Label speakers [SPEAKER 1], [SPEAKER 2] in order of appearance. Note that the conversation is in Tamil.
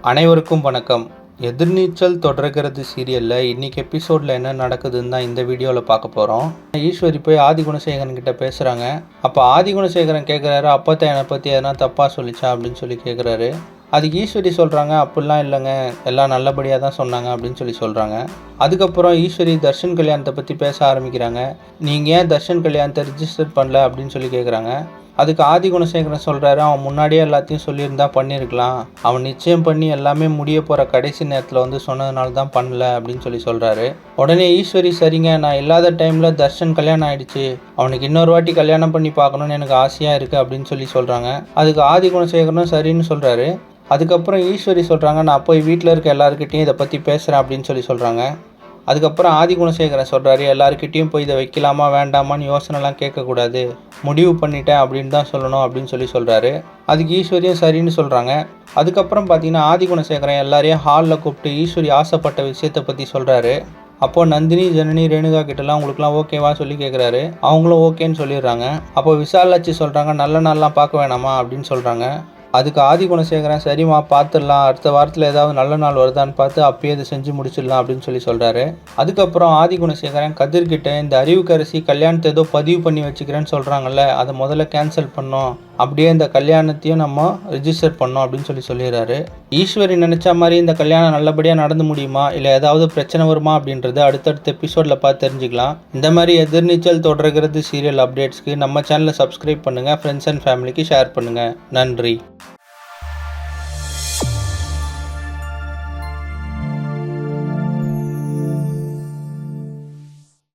[SPEAKER 1] அனைவருக்கும் வணக்கம். எதிர்நீச்சல் தொடர்கிறது சீரியலில் இன்றைக்கி எபிசோடில் என்ன நடக்குதுன்னு தான் இந்த வீடியோவில் பார்க்க போகிறோம். ஈஸ்வரி போய் ஆதிகுணசேகரன் கிட்ட பேசுகிறாங்க. அப்போ ஆதிகுணசேகரன் கேட்குறாரு, அப்போத்தான் என்னை பற்றி எதனா தப்பாக சொல்லிச்சா அப்படின்னு சொல்லி கேட்குறாரு. அதுக்கு ஈஸ்வரி சொல்கிறாங்க, அப்படிலாம் இல்லைங்க, எல்லாம் நல்லபடியாக தான் சொன்னாங்க அப்படின்னு சொல்லி சொல்கிறாங்க. அதுக்கப்புறம் ஈஸ்வரி தர்ஷன் கல்யாணத்தை பற்றி பேச ஆரம்பிக்கிறாங்க. நீங்கள் ஏன் தர்ஷன் கல்யாணத்தை ரிஜிஸ்டர் பண்ணல அப்படின்னு சொல்லி கேட்குறாங்க. அதுக்கு ஆதிகுணசேகரன் சொல்கிறாரு, அவன் முன்னாடியே எல்லாத்தையும் சொல்லியிருந்தா பண்ணியிருக்கலாம், அவன் நிச்சயம் பண்ணி எல்லாமே முடிய போகிற கடைசி நேரத்தில் வந்து சொன்னதுனால தான் பண்ணல அப்படின்னு சொல்லி சொல்கிறாரு. உடனே ஈஸ்வரி, சரிங்க, நான் இல்லாத டைமில் தர்ஷன் கல்யாணம் ஆகிடுச்சு, அவனுக்கு இன்னொரு வாட்டி கல்யாணம் பண்ணி பார்க்கணுன்னு எனக்கு ஆசையாக இருக்குது அப்படின்னு சொல்லி சொல்கிறாங்க. அதுக்கு ஆதிகுணசேகரனும் சரின்னு சொல்கிறாரு. அதுக்கப்புறம் ஈஸ்வரி சொல்கிறாங்க, நான் போய் வீட்டில் இருக்க எல்லாருக்கிட்டையும் இதை பற்றி பேசுகிறேன் அப்படின்னு சொல்லி சொல்கிறாங்க. அதுக்கப்புறம் ஆதிகுணசேகரன் சொல்கிறாரு, எல்லாருக்கிட்டேயும் போய் இதை வைக்கலாமா வேண்டாமான்னு யோசனைலாம் கேட்கக்கூடாது, முடிவு பண்ணிட்டேன் அப்படின்னு தான் சொல்லணும் அப்படின்னு சொல்லி சொல்கிறாரு. அதுக்கு ஈஸ்வரியும் சரின்னு சொல்கிறாங்க. அதுக்கப்புறம் பார்த்தீங்கன்னா ஆதிகுணசேகரன் எல்லாரையும் ஹாலில் கூப்பிட்டு ஈஸ்வரி ஆசைப்பட்ட விஷயத்தை பற்றி சொல்கிறாரு. அப்போது நந்தினி, ஜனனி, ரேணுகா கிட்டலாம் உங்களுக்குலாம் ஓகேவா சொல்லி கேட்குறாரு. அவங்களும் ஓகேன்னு சொல்லிடுறாங்க. அப்போ விசாலாட்சி சொல்கிறாங்க, நல்ல நாள்லாம் பார்க்க வேணாமா அப்படின்னு சொல்கிறாங்க. அதுக்கு ஆதிகுணசேகரன், சரிம்மா பார்த்துடலாம், அடுத்த வாரத்தில் ஏதாவது நல்ல நாள் வருதான்னு பார்த்து அப்பயே இதை செஞ்சு முடிச்சிடலாம் அப்படின்னு சொல்லி சொல்கிறாரு. அதுக்கப்புறம் ஆதிகுணசேகரன் கதிர்கிட்ட, இந்த அறிவுக்கரசி கல்யாணத்தை ஏதோ பதிவு பண்ணி வச்சுக்கிறேன்னு சொல்கிறாங்கல்ல, அதை முதல்ல கேன்சல் பண்ணோம், அப்படியே இந்த கல்யாணத்தையும் நம்ம ரிஜிஸ்டர் பண்ணோம் அப்படின்னு சொல்லி சொல்லிடுறாரு. ஈஸ்வரி நினச்ச மாதிரி இந்த கல்யாணம் நல்லபடியாக நடந்து முடியுமா, இல்லை ஏதாவது பிரச்சனை வருமா அப்படின்றது அடுத்தடுத்த எபிசோடில் பார்த்து தெரிஞ்சுக்கலாம். இந்த மாதிரி எதிர்நீச்சல் தொடர்கிறது சீரியல் அப்டேட்ஸ்க்கு நம்ம சேனலை சப்ஸ்கிரைப் பண்ணுங்கள், ஃப்ரெண்ட்ஸ் அண்ட் ஃபேமிலிக்கு ஷேர் பண்ணுங்கள். நன்றி.